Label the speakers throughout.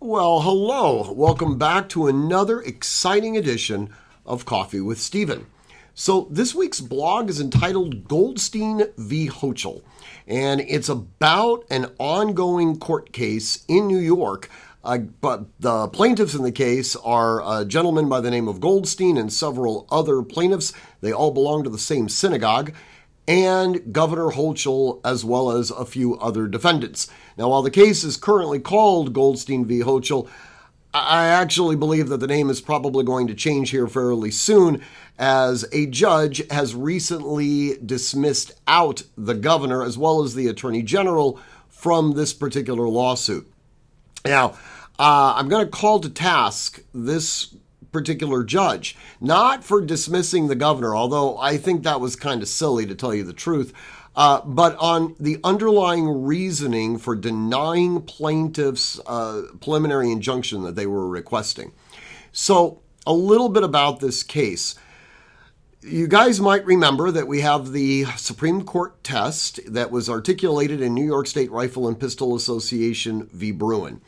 Speaker 1: Well, hello. Welcome back to another exciting edition of Coffee with Stephen. So this week's blog is entitled Goldstein v. Hochel, and it's about an ongoing court case in New York. But the plaintiffs in the case are a gentleman by the name of Goldstein and several other plaintiffs. They all belong to the same synagogue, and Governor Hochel, as well as a few other defendants. Now, while the case is currently called Goldstein v. Hochel, I actually believe that the name is probably going to change here fairly soon, as a judge has recently dismissed out the governor as well as the attorney general from this particular lawsuit. Now, I'm going to call to task this particular judge, not for dismissing the governor, although I think that was kind of silly to tell you the truth, but on the underlying reasoning for denying plaintiffs' preliminary injunction that they were requesting. So, a little bit about this case. You guys might remember that we have the Supreme Court test that was articulated in New York State Rifle and Pistol Association v. Bruin.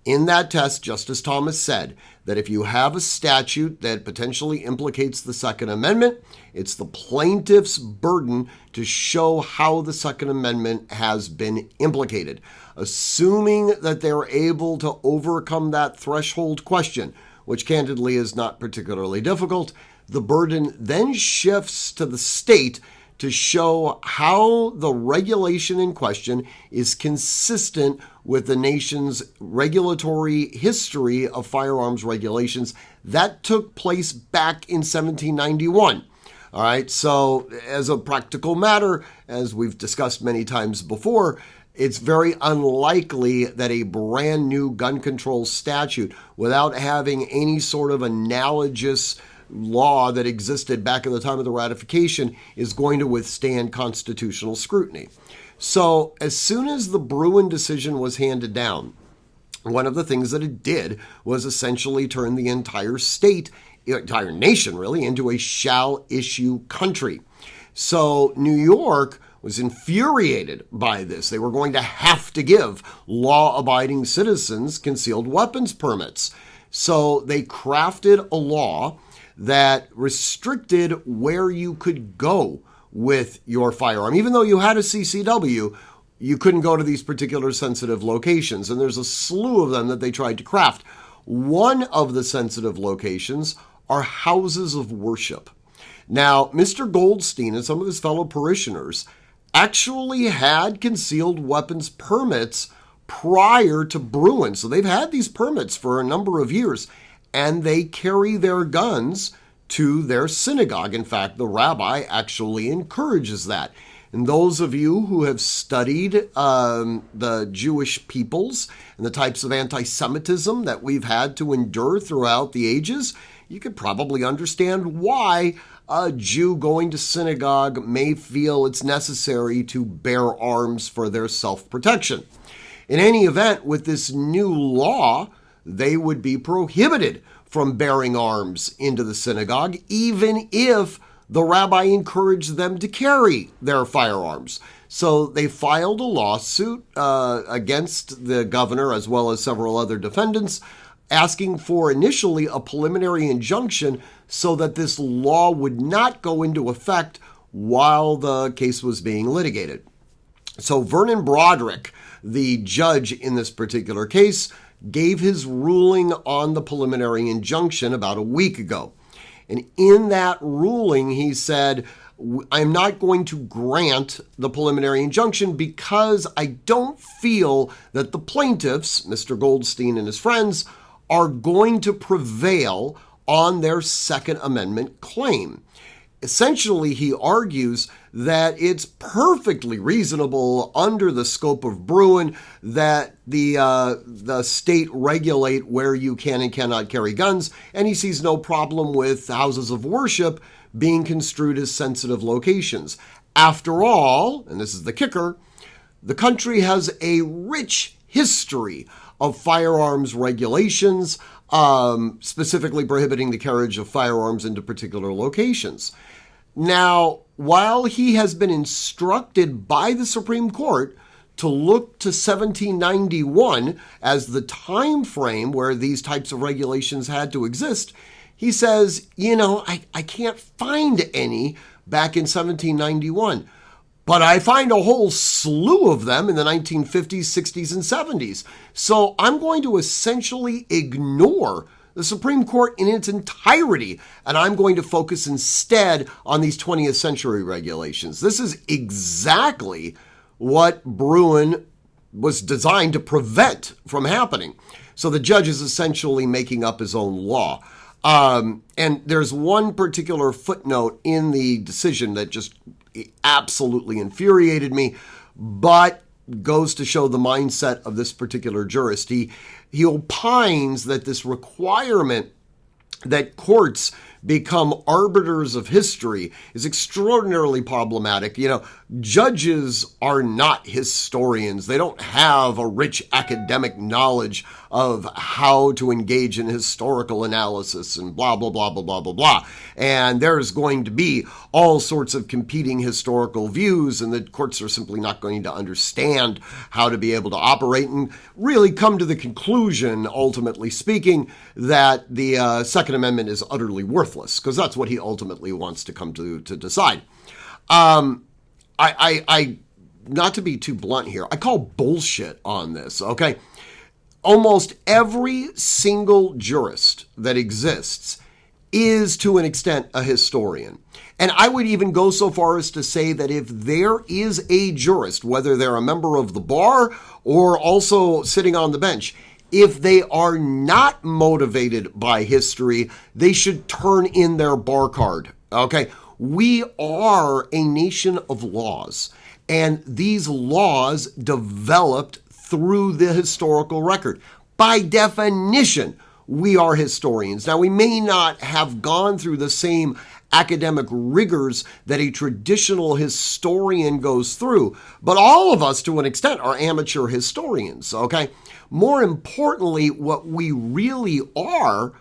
Speaker 1: In that test, Justice Thomas said that if you have a statute that potentially implicates the Second Amendment, it's the plaintiff's burden to show how the Second Amendment has been implicated. Assuming that they're able to overcome that threshold question, which candidly is not particularly difficult, the burden then shifts to the state to show how the regulation in question is consistent with the nation's regulatory history of firearms regulations that took place back in 1791. All right, so as a practical matter, as we've discussed many times before, it's very unlikely that a brand new gun control statute, without having any sort of analogous law that existed back at the time of the ratification, is going to withstand constitutional scrutiny. So as soon as the Bruin decision was handed down, one of the things that it did was essentially turn the entire nation really, into a shall issue country. So New York was infuriated by this. They were going to have to give law-abiding citizens concealed weapons permits. So they crafted a law that restricted where you could go with your firearm. Even though you had a CCW, you couldn't go to these particular sensitive locations, and there's a slew of them that they tried to craft. One of the sensitive locations are houses of worship. Now, Mr. Goldstein and some of his fellow parishioners actually had concealed weapons permits prior to Bruin, so they've had these permits for a number of years, and they carry their guns to their synagogue. In fact, the rabbi actually encourages that. And those of you who have studied the Jewish peoples and the types of anti-Semitism that we've had to endure throughout the ages, you could probably understand why a Jew going to synagogue may feel it's necessary to bear arms for their self-protection. In any event, with this new law, they would be prohibited from bearing arms into the synagogue, even if the rabbi encouraged them to carry their firearms. So they filed a lawsuit against the governor as well as several other defendants, asking for initially a preliminary injunction so that this law would not go into effect while the case was being litigated. So Vernon Broderick, the judge in this particular case, gave his ruling on the preliminary injunction about a week ago. And in that ruling, he said, I'm not going to grant the preliminary injunction because I don't feel that the plaintiffs, Mr. Goldstein and his friends, are going to prevail on their Second Amendment claim. Essentially, he argues that it's perfectly reasonable under the scope of Bruin that the state regulate where you can and cannot carry guns, and he sees no problem with houses of worship being construed as sensitive locations. After all, and this is the kicker, the country has a rich history of firearms regulations, specifically prohibiting the carriage of firearms into particular locations. Now, while he has been instructed by the Supreme Court to look to 1791 as the time frame where these types of regulations had to exist, he says, I can't find any back in 1791. But I find a whole slew of them in the 1950s, 60s, and 70s. So I'm going to essentially ignore the Supreme Court in its entirety, and I'm going to focus instead on these 20th century regulations. This is exactly what Bruen was designed to prevent from happening. So the judge is essentially making up his own law. And there's one particular footnote in the decision that just absolutely infuriated me, but goes to show the mindset of this particular jurist. He opines that this requirement that courts become arbiters of history is extraordinarily problematic. Judges are not historians. They don't have a rich academic knowledge of how to engage in historical analysis and blah, blah, blah, blah, blah, blah, blah. And there's going to be all sorts of competing historical views, and the courts are simply not going to understand how to be able to operate and really come to the conclusion, ultimately speaking, that the Second Amendment is utterly worthless, because that's what he ultimately wants to come to decide. I not to be too blunt here, I call bullshit on this, okay? Almost every single jurist that exists is, to an extent, a historian. And I would even go so far as to say that if there is a jurist, whether they're a member of the bar or also sitting on the bench, if they are not motivated by history, they should turn in their bar card, okay? We are a nation of laws, and these laws developed through the historical record. By definition, we are historians. Now, we may not have gone through the same academic rigors that a traditional historian goes through, but all of us, to an extent, are amateur historians, okay? More importantly, what we really are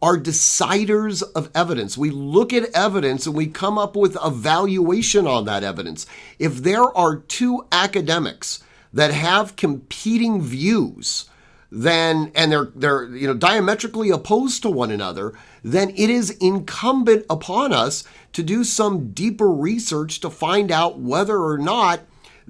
Speaker 1: deciders of evidence. We look at evidence and we come up with a valuation on that evidence. If there are two academics that have competing views, then and they're diametrically opposed to one another, then it is incumbent upon us to do some deeper research to find out whether or not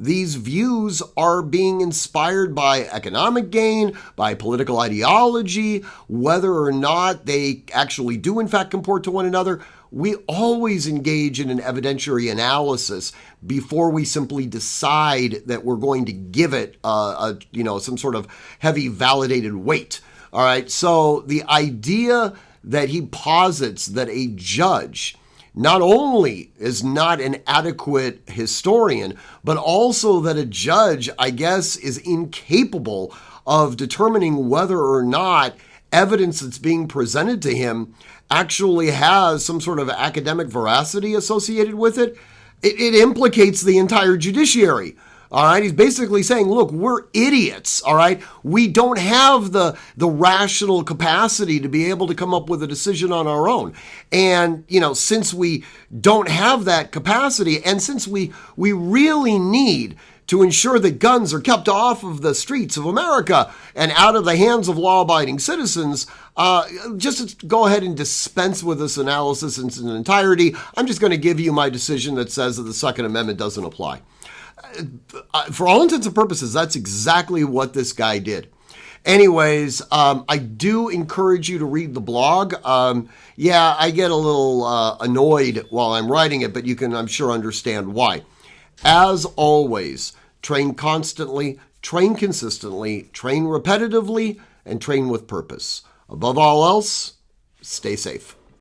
Speaker 1: these views are being inspired by economic gain, by political ideology, whether or not they actually do in fact comport to one another. We always engage in an evidentiary analysis before we simply decide that we're going to give it some sort of heavy validated weight. All right. So the idea that he posits that a judge not only is not an adequate historian, but also that a judge, I guess, is incapable of determining whether or not evidence that's being presented to him actually has some sort of academic veracity associated with it. It implicates the entire judiciary. All right. He's basically saying, look, we're idiots. All right. We don't have the rational capacity to be able to come up with a decision on our own. And, since we don't have that capacity, and since we really need to ensure that guns are kept off of the streets of America and out of the hands of law-abiding citizens, just go ahead and dispense with this analysis in its entirety. I'm just going to give you my decision that says that the Second Amendment doesn't apply. For all intents and purposes, that's exactly what this guy did. Anyways, I do encourage you to read the blog. I get a little annoyed while I'm writing it, but you can, I'm sure, understand why. As always, train constantly, train consistently, train repetitively, and train with purpose. Above all else, stay safe.